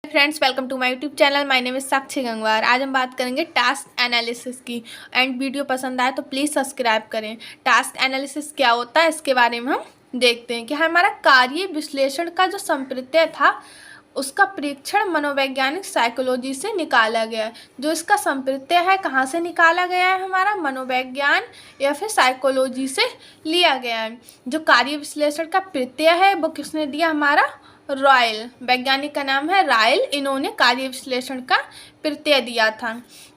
Friends, welcome to my YouTube channel. My name is Sakshi Gangwar. आज हम बात करेंगे टास्क एनालिसिस की। एंड वीडियो पसंद आए तो प्लीज़ सब्सक्राइब करें। टास्क एनालिसिस क्या होता है इसके बारे में हम देखते हैं कि हमारा कार्य विश्लेषण का जो संप्रत्यय था उसका परीक्षण मनोवैज्ञानिक साइकोलॉजी से निकाला गया है। जो इसका संप्रत्यय है कहाँ से निकाला गया है, हमारा मनोविज्ञान या फिर साइकोलॉजी से लिया गया है। जो कार्य विश्लेषण का प्रत्यय है वो किसने दिया, हमारा रॉयल, वैज्ञानिक का नाम है रॉयल। इन्होंने कार्य विश्लेषण का प्रत्यय दिया था।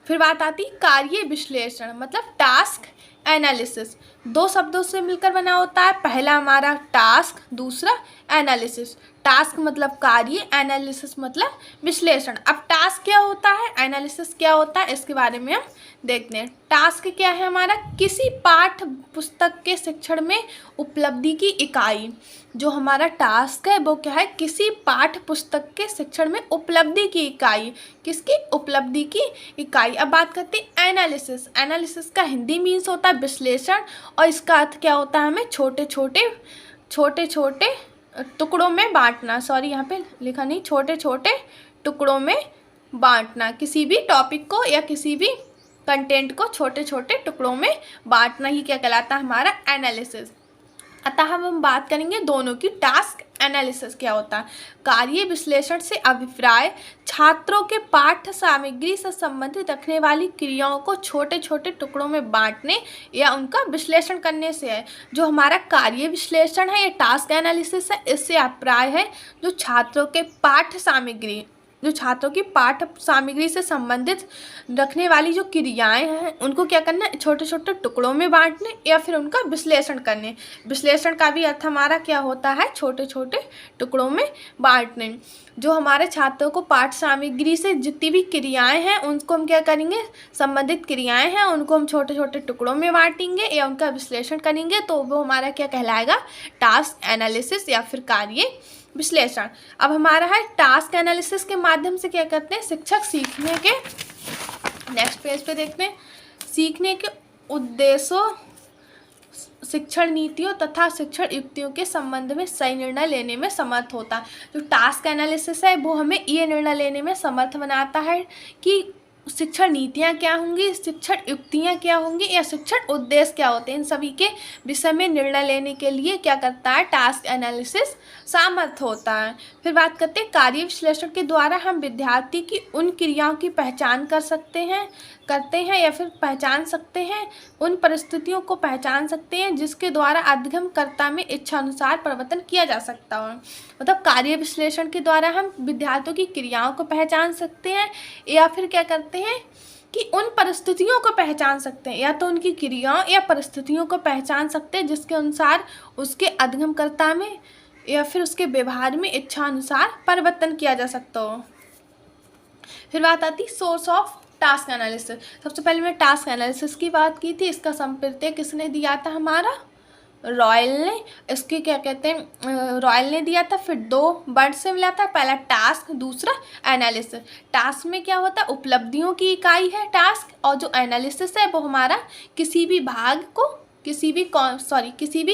फिर बात आती कार्य विश्लेषण मतलब टास्क एनालिसिस। दो शब्दों से मिलकर बना होता है। पहला हमारा टास्क, दूसरा एनालिसिस। टास्क मतलब कार्य, एनालिसिस मतलब विश्लेषण। अब टास्क क्या होता है, एनालिसिस क्या होता है, इसके बारे में हम देखते हैं। टास्क क्या है, हमारा किसी पाठ्य पुस्तक के शिक्षण में उपलब्धि की इकाई। जो हमारा टास्क है वो क्या है, किसी पाठ्य पुस्तक के शिक्षण में उपलब्धि की इकाई। किसकी, उपलब्धि की इकाई। अब बात करते हैं एनालिसिस। एनालिसिस का हिंदी मीन्स होता है विश्लेषण, और इसका अर्थ क्या होता है, हमें छोटे छोटे टुकड़ों में बांटना। सॉरी, यहाँ पे लिखा नहीं, छोटे छोटे टुकड़ों में बांटना। किसी भी टॉपिक को या किसी भी कंटेंट को छोटे छोटे टुकड़ों में बांटना ही क्या कहलाता है, हमारा एनालिसिस। अतः हम बात करेंगे दोनों की। टास्क एनालिसिस क्या होता है, कार्य विश्लेषण से अभिप्राय छात्रों के पाठ्य सामग्री से संबंधित रखने वाली क्रियाओं को छोटे छोटे टुकड़ों में बांटने या उनका विश्लेषण करने से है। जो हमारा कार्य विश्लेषण है, ये टास्क एनालिसिस है, इससे अभिप्राय है जो छात्रों के पाठ्य सामग्री, जो छात्रों की पाठ्य सामग्री से संबंधित रखने वाली जो क्रियाएं हैं उनको क्या करना है, छोटे छोटे टुकड़ों में बांटने या फिर उनका विश्लेषण करने। विश्लेषण का भी अर्थ हमारा क्या होता है, छोटे छोटे टुकड़ों में बांटने। जो हमारे छात्रों को पाठ्य सामग्री से जितनी भी क्रियाएं हैं उनको हम क्या करेंगे, संबंधित क्रियाएं हैं उनको हम छोटे छोटे टुकड़ों में बांटेंगे या उनका विश्लेषण करेंगे, तो वो हमारा क्या कहलाएगा, टास्क एनालिसिस या फिर कार्य विश्लेषण। अब हमारा है टास्क एनालिसिस के माध्यम से क्या करते हैं, शिक्षक सीखने के, नेक्स्ट पेज पे देखते हैं, सीखने के उद्देश्यों, शिक्षण नीतियों तथा शिक्षण युक्तियों के संबंध में सही निर्णय लेने में समर्थ होता है। जो टास्क एनालिसिस है वो हमें ये निर्णय लेने में समर्थ बनाता है कि शिक्षण नीतियाँ क्या होंगी, शिक्षण युक्तियाँ क्या होंगी या शिक्षण उद्देश्य क्या होते हैं। इन सभी के विषय में निर्णय लेने के लिए क्या करता है, टास्क एनालिसिस सामर्थ होता है। फिर बात करते हैं कार्य विश्लेषण के द्वारा हम विद्यार्थी की उन क्रियाओं की पहचान करते हैं या फिर पहचान सकते हैं, उन परिस्थितियों को पहचान सकते हैं जिसके द्वारा अध्ययनकर्ता में इच्छा अनुसार परिवर्तन किया जा सकता हो। मतलब कार्य विश्लेषण के द्वारा हम विद्यार्थियों की क्रियाओं को पहचान सकते हैं या फिर क्या करते हैं कि उन परिस्थितियों को पहचान सकते हैं, या तो उनकी क्रियाओं या परिस्थितियों को पहचान सकते हैं जिसके अनुसार उसके अध्ययनकर्ता में या फिर उसके व्यवहार में इच्छा अनुसार परिवर्तन किया जा सकता हो। फिर बात आती सोर्स ऑफ टास्क एनालिसिस। सबसे पहले मैं टास्क एनालिसिस की बात की थी। इसका संप्रत्यय किसने दिया था, हमारा रॉयल ने। इसके क्या कहते हैं, रॉयल ने दिया था। फिर दो वर्ड से मिला था, पहला टास्क, दूसरा एनालिसिस। टास्क में क्या होता है, उपलब्धियों की इकाई है टास्क, और जो एनालिसिस है वो हमारा किसी भी भाग को, किसी भी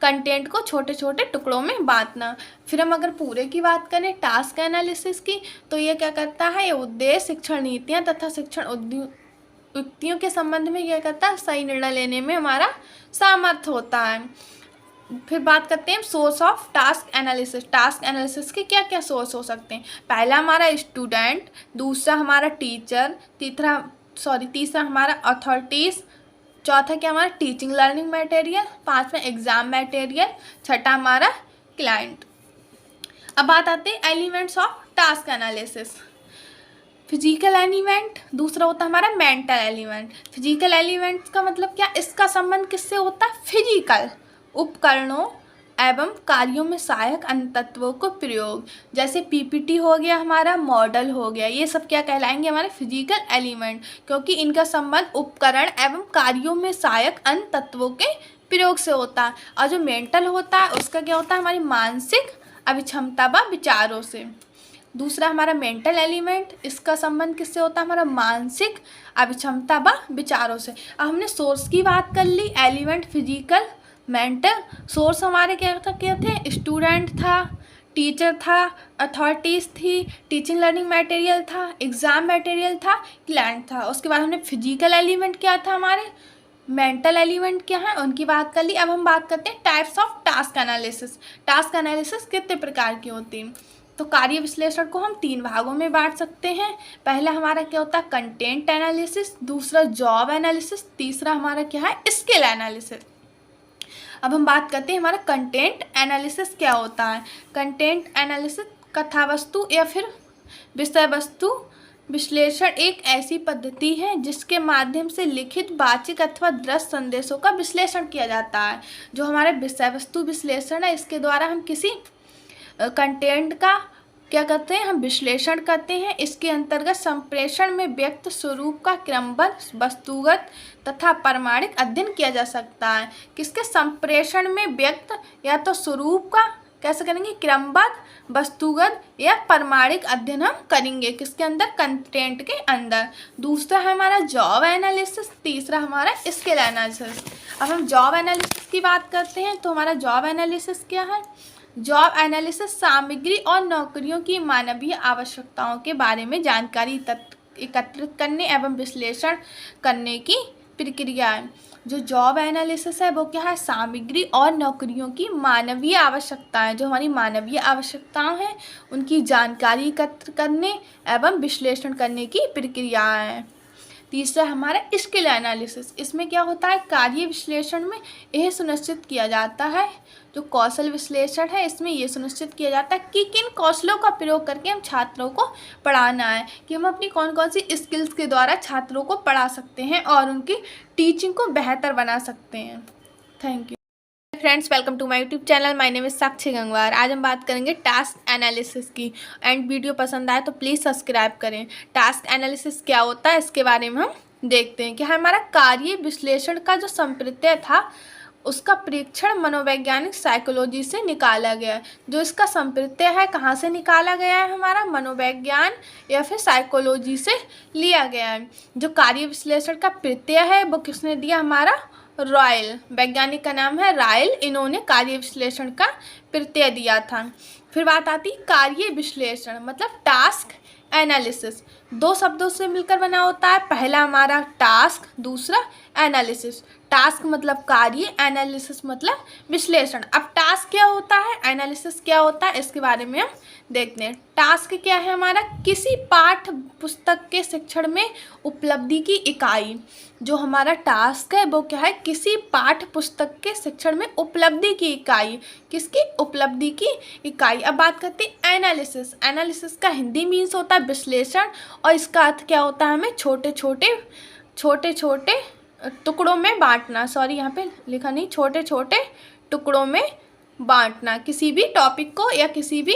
कंटेंट को छोटे छोटे टुकड़ों में बांटना। फिर हम अगर पूरे की बात करें टास्क एनालिसिस की, तो ये क्या करता है, ये उद्देश्य, शिक्षण नीतियाँ तथा शिक्षण युक्तियों के संबंध में क्या करता है, सही निर्णय लेने में हमारा सामर्थ्य होता है। फिर बात करते हैं source of task analysis. Task analysis के क्या क्या सोर्स हो सकते हैं। पहला हमारा स्टूडेंट, दूसरा हमारा टीचर, तीसरा हमारा अथॉरिटीज़, चौथा क्या हमारा टीचिंग लर्निंग मटेरियल, पांचवा एग्जाम मटेरियल, छठा हमारा क्लाइंट। अब बात आते हैं elements of task analysis. Physical element, दूसरा होता है हमारा मेंटल एलिमेंट। फिजिकल एलिमेंट का मतलब क्या, इसका संबंध किससे होता है, फिजिकल उपकरणों एवं कार्यों में सहायक अन्य तत्वों को प्रयोग, जैसे पीपीटी हो गया, हमारा मॉडल हो गया, ये सब क्या कहलाएंगे, हमारे फिजिकल एलिमेंट, क्योंकि इनका संबंध उपकरण एवं कार्यों में सहायक अन्य तत्वों के प्रयोग से होता है। और जो मेंटल होता है उसका क्या होता है, हमारी मानसिक अभिक्षमता व विचारों से। दूसरा हमारा मेंटल एलिमेंट, इसका संबंध किससे होता है, हमारा मानसिक अभिक्षमता व विचारों से। अब हमने सोर्स की बात कर ली, एलिमेंट, फिजिकल, मेंटल। सोर्स हमारे क्या थे, स्टूडेंट था, टीचर था, अथॉरिटीज़ थी, टीचिंग लर्निंग मटेरियल था, एग्ज़ाम मटेरियल था, क्लाइंट था। उसके बाद हमने फिजिकल एलिमेंट क्या था, हमारे मेंटल एलिमेंट क्या है, उनकी बात कर ली। अब हम बात करते हैं types of task analysis. Task analysis कितने प्रकार की होती है? तो कार्य विश्लेषण को हम 3 भागों में बांट सकते हैं। पहला हमारा क्या होता है, कंटेंट एनालिसिस, दूसरा जॉब एनालिसिस, तीसरा हमारा क्या है, स्किल एनालिसिस। अब हम बात करते हैं हमारा कंटेंट एनालिसिस क्या होता है। कंटेंट एनालिसिस कथा वस्तु या फिर विषय वस्तु विश्लेषण एक ऐसी पद्धति है जिसके माध्यम से लिखित, वाचिक अथवा दृश्य संदेशों का विश्लेषण किया जाता है। जो हमारे विषय वस्तु विश्लेषण है, इसके द्वारा हम किसी कंटेंट का क्या करते हैं, हम विश्लेषण करते हैं। इसके अंतर्गत संप्रेषण में व्यक्त स्वरूप का क्रमबद्ध, वस्तुगत तथा प्रमाणिक अध्ययन किया जा सकता है। किसके संप्रेषण में व्यक्त या तो स्वरूप का कैसे करेंगे, क्रमबद्ध, वस्तुगत या प्रमाणिक अध्ययन हम करेंगे किसके अंदर, कंटेंट के अंदर। दूसरा है हमारा जॉब एनालिसिस, तीसरा हमारा स्किल एनालिसिस। अब हम जॉब एनालिसिस की बात करते हैं तो हमारा जॉब एनालिसिस क्या है। जॉब एनालिसिस सामग्री और नौकरियों की मानवीय आवश्यकताओं के बारे में जानकारी एकत्रित करने एवं विश्लेषण करने की प्रक्रिया है। जो जॉब एनालिसिस है वो क्या है, सामग्री और नौकरियों की मानवीय आवश्यकताएं, जो हमारी मानवीय आवश्यकताएं हैं उनकी जानकारी एकत्र करने एवं विश्लेषण करने की प्रक्रिया है। तीसरा हमारा स्किल एनालिसिस। इसमें क्या होता है, कार्य विश्लेषण में यह सुनिश्चित किया जाता है, जो कौशल विश्लेषण है इसमें यह सुनिश्चित किया जाता है कि किन कौशलों का प्रयोग करके हम छात्रों को पढ़ाना है, कि हम अपनी कौन कौन सी स्किल्स के द्वारा छात्रों को पढ़ा सकते हैं और उनकी टीचिंग को बेहतर बना सकते हैं। Thank you friends, welcome to my YouTube channel. My name is Sakshi Gangwar. आज हम बात करेंगे टास्क एनालिसिस की। एंड वीडियो पसंद आए तो प्लीज़ सब्सक्राइब करें। टास्क एनालिसिस क्या होता है इसके बारे में हम देखते हैं कि हमारा कार्य विश्लेषण का जो संप्रत्यय था उसका परीक्षण मनोवैज्ञानिक साइकोलॉजी से निकाला गया। जो इसका संप्रत्यय है कहाँ से निकाला गया है, हमारा मनोवैज्ञान या फिर साइकोलॉजी से लिया गया है। जो कार्य विश्लेषण का प्रत्यय है वो किसने दिया, हमारा रॉयल, वैज्ञानिक का नाम है रॉयल, इन्होंने कार्य विश्लेषण का प्रत्यय दिया था। फिर बात आती कार्य विश्लेषण मतलब टास्क एनालिसिस। 2 शब्दों से मिलकर बना होता है, पहला हमारा टास्क, दूसरा एनालिसिस। टास्क मतलब कार्य, एनालिसिस मतलब विश्लेषण। अब टास्क क्या होता है, एनालिसिस क्या होता है, इसके बारे में हम देखते हैं। टास्क क्या है हमारा, किसी पाठ्य पुस्तक के शिक्षण में उपलब्धि की इकाई। जो हमारा टास्क है वो क्या है, किसी पाठ्य पुस्तक के शिक्षण में उपलब्धि की इकाई, किसकी, उपलब्धि की इकाई। अब बात करते हैं एनालिसिस। एनालिसिस का हिंदी मीन्स होता है विश्लेषण और इसका अर्थ क्या होता है, हमें छोटे छोटे टुकड़ों में बांटना। सॉरी यहाँ पे लिखा नहीं, छोटे छोटे टुकड़ों में बांटना। किसी भी टॉपिक को या किसी भी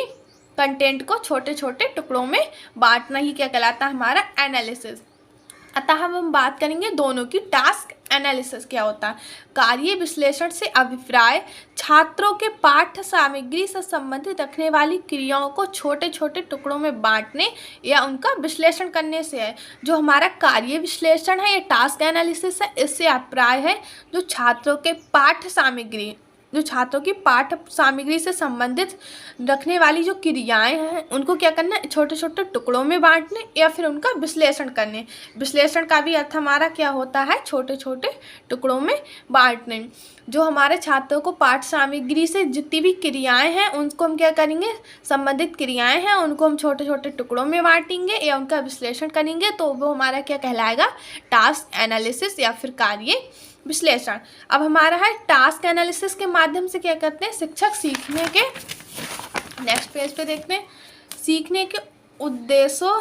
कंटेंट को छोटे छोटे टुकड़ों में बांटना ही क्या कहलाता है, हमारा एनालिसिस। अतः हम बात करेंगे दोनों की। टास्क एनालिसिस क्या होता है, कार्य विश्लेषण से अभिप्राय छात्रों के पाठ्य सामग्री से संबंधित रखने वाली क्रियाओं को छोटे छोटे टुकड़ों में बांटने या उनका विश्लेषण करने से है। जो हमारा कार्य विश्लेषण है, ये टास्क एनालिसिस है, इससे अभिप्राय है जो छात्रों के पाठ्य सामग्री, जो छात्रों की पाठ्य सामग्री से संबंधित रखने वाली जो क्रियाएं हैं उनको क्या करना है, छोटे छोटे टुकड़ों में बांटने या फिर उनका विश्लेषण करने। विश्लेषण का भी अर्थ हमारा क्या होता है, छोटे छोटे टुकड़ों में बांटने। जो हमारे छात्रों को पाठ्य सामग्री से जितनी भी क्रियाएं हैं उनको हम क्या करेंगे, संबंधित क्रियाएं हैं उनको हम छोटे छोटे टुकड़ों में बांटेंगे या उनका विश्लेषण करेंगे, तो वो हमारा क्या कहलाएगा, टास्क एनालिसिस या फिर कार्य विश्लेषण। अब हमारा है टास्क एनालिसिस के माध्यम से क्या करते हैं, शिक्षक सीखने के, नेक्स्ट पेज पे देखते हैं, सीखने के उद्देश्यों,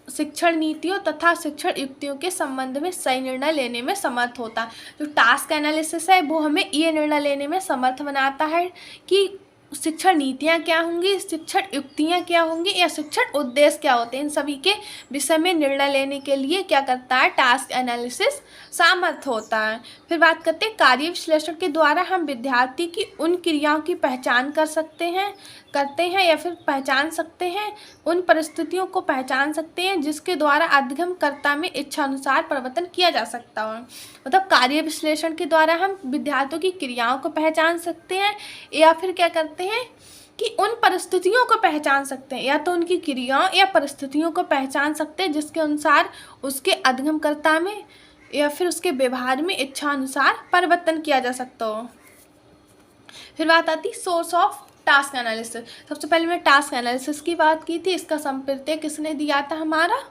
शिक्षण नीतियों तथा शिक्षण युक्तियों के संबंध में सही निर्णय लेने में समर्थ होता है। जो टास्क एनालिसिस है वो हमें ये निर्णय लेने में समर्थ बनाता है कि शिक्षण नीतियाँ क्या होंगी, शिक्षण युक्तियाँ क्या होंगी या शिक्षण उद्देश्य क्या होते हैं, इन सभी के विषय में निर्णय लेने के लिए क्या करता है, टास्क एनालिसिस सामर्थ्य होता है। फिर बात करते हैं कार्य विश्लेषण के द्वारा हम विद्यार्थी की उन क्रियाओं की पहचान करते हैं या फिर पहचान सकते हैं, उन परिस्थितियों को पहचान सकते हैं जिसके द्वारा अध्ययनकर्ता में इच्छानुसार परिवर्तन किया जा सकता हो। मतलब कार्य विश्लेषण के द्वारा हम विद्यार्थियों की क्रियाओं को पहचान सकते हैं या फिर क्या करते हैं, कि उन परिस्थितियों को पहचान सकते हैं, या तो उनकी क्रियाओं या परिस्थितियों को पहचान सकते हैं जिसके अनुसार उसके अध्ययनकर्ता में या फिर उसके व्यवहार में इच्छानुसार परिवर्तन किया जा सकता हो। फिर बात आती सोर्स ऑफ टास्क एनालिसिस। सबसे पहले मैं टास्क एनालिसिस की बात की थी। इसका संप्रत्यय किसने दिया था? हमारा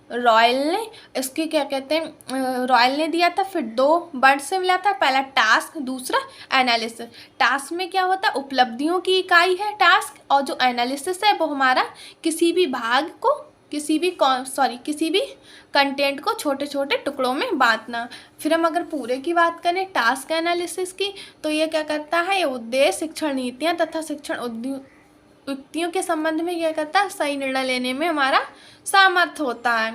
रॉयल ने। इसके क्या कहते हैं, रॉयल ने दिया था। फिर 2 वर्ड से मिला था, पहला टास्क, दूसरा एनालिसिस। टास्क में क्या होता है? उपलब्धियों की इकाई है टास्क, और जो एनालिसिस है वो हमारा किसी भी भाग को, किसी भी कंटेंट को छोटे छोटे टुकड़ों में बांटना। फिर हम अगर पूरे की बात करें टास्क एनालिसिस की, तो ये क्या करता है? ये उद्देश्य, शिक्षण नीतियाँ तथा शिक्षण युक्तियों के संबंध में क्या करता है? सही निर्णय लेने में हमारा सामर्थ्य होता है।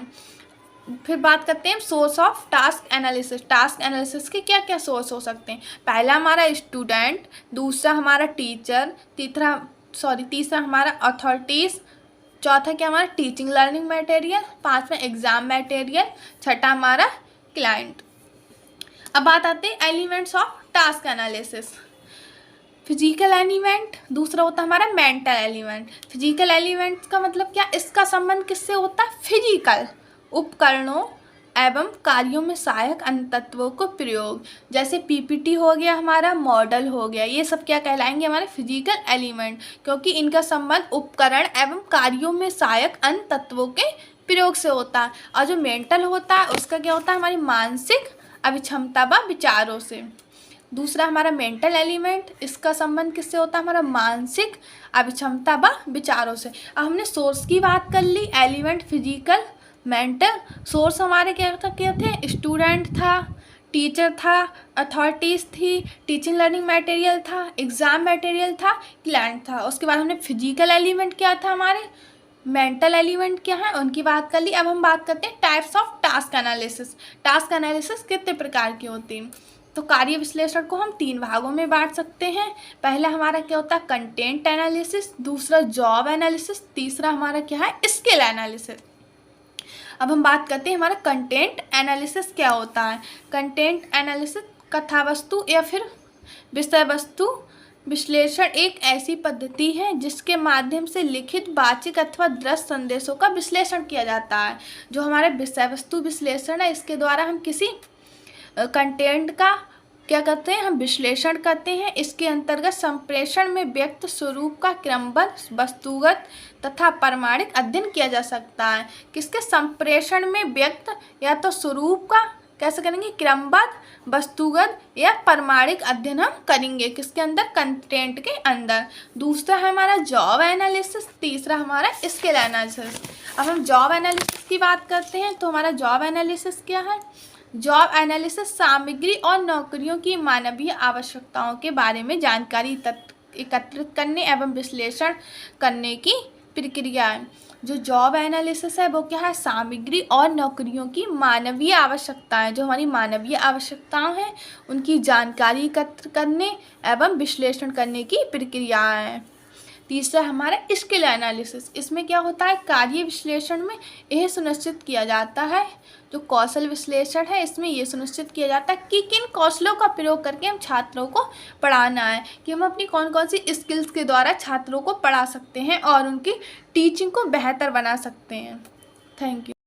फिर बात करते हैं source of task analysis. Task analysis के क्या क्या सोर्स हो सकते हैं? पहला हमारा स्टूडेंट, दूसरा हमारा टीचर, तीसरा हमारा अथॉरिटीज़, चौथा क्या हमारा टीचिंग लर्निंग मटेरियल, पांचवा एग्जाम मटेरियल, छठा हमारा क्लाइंट। अब बात आते हैं elements of task analysis. Physical element, दूसरा होता है हमारा मेंटल एलिमेंट। फिजिकल एलिमेंट का मतलब क्या? इसका संबंध किससे होता है? फिजिकल उपकरणों एवं कार्यों में सहायक अन्य तत्वों को प्रयोग, जैसे पीपीटी हो गया, हमारा मॉडल हो गया, ये सब क्या कहलाएंगे? हमारे फिजिकल एलिमेंट, क्योंकि इनका संबंध उपकरण एवं कार्यों में सहायक अन्य तत्वों के प्रयोग से होता है। और जो मेंटल होता है उसका क्या होता है? हमारी मानसिक अभिक्षमता व विचारों से। दूसरा हमारा मेंटल एलिमेंट, इसका संबंध किससे होता है? हमारा मानसिक अभिक्षमता व विचारों से। अब हमने सोर्स की बात कर ली, एलिमेंट, फिजिकल, मेंटल। सोर्स हमारे क्या थे? स्टूडेंट था, टीचर था, अथॉरिटीज़ थी, टीचिंग लर्निंग मटेरियल था, एग्ज़ाम मटेरियल था, क्लाइंट था। उसके बाद हमने फिजिकल एलिमेंट क्या था? हमारे मेंटल एलिमेंट क्या है? उनकी बात कर ली। अब हम बात करते हैं types of task analysis. Task analysis कितने प्रकार की होती है? तो कार्य विश्लेषण को हम 3 भागों में बांट सकते हैं। पहला हमारा क्या होता है? कंटेंट एनालिसिस, दूसरा जॉब एनालिसिस, तीसरा हमारा क्या है? Skill analysis. अब हम बात करते हैं हमारा कंटेंट एनालिसिस क्या होता है। कंटेंट एनालिसिस कथा वस्तु या फिर विषय वस्तु विश्लेषण एक ऐसी पद्धति है जिसके माध्यम से लिखित, वाचिक अथवा दृश्य संदेशों का विश्लेषण किया जाता है। जो हमारे विषय वस्तु विश्लेषण है, इसके द्वारा हम किसी कंटेंट का क्या करते हैं? हम विश्लेषण करते हैं। इसके अंतर्गत संप्रेषण में व्यक्त स्वरूप का क्रमबद्ध, वस्तुगत तथा प्रमाणिक अध्ययन किया जा सकता है। किसके? संप्रेषण में व्यक्त या तो स्वरूप का कैसे करेंगे? क्रमबद्ध, वस्तुगत या प्रमाणिक अध्ययन हम करेंगे। किसके अंदर? कंटेंट के अंदर। दूसरा है हमारा जॉब एनालिसिस, तीसरा हमारा स्किल एनालिसिस। अब हम जॉब एनालिसिस की बात करते हैं, तो हमारा जॉब एनालिसिस क्या है? जॉब एनालिसिस सामग्री और नौकरियों की मानवीय आवश्यकताओं के बारे में जानकारी एकत्रित करने एवं विश्लेषण करने की प्रक्रिया है। जो जॉब एनालिसिस है वो क्या है? सामग्री और नौकरियों की मानवीय आवश्यकताएं, जो हमारी मानवीय आवश्यकताएं हैं उनकी जानकारी एकत्र करने एवं विश्लेषण करने की प्रक्रिया है। तीसरा हमारा स्किल एनालिसिस। इसमें क्या होता है? कार्य विश्लेषण में यह सुनिश्चित किया जाता है, जो कौशल विश्लेषण है इसमें यह सुनिश्चित किया जाता है कि किन कौशलों का प्रयोग करके हम छात्रों को पढ़ाना है, कि हम अपनी कौन कौन सी स्किल्स के द्वारा छात्रों को पढ़ा सकते हैं और उनकी टीचिंग को बेहतर बना सकते हैं। Thank you.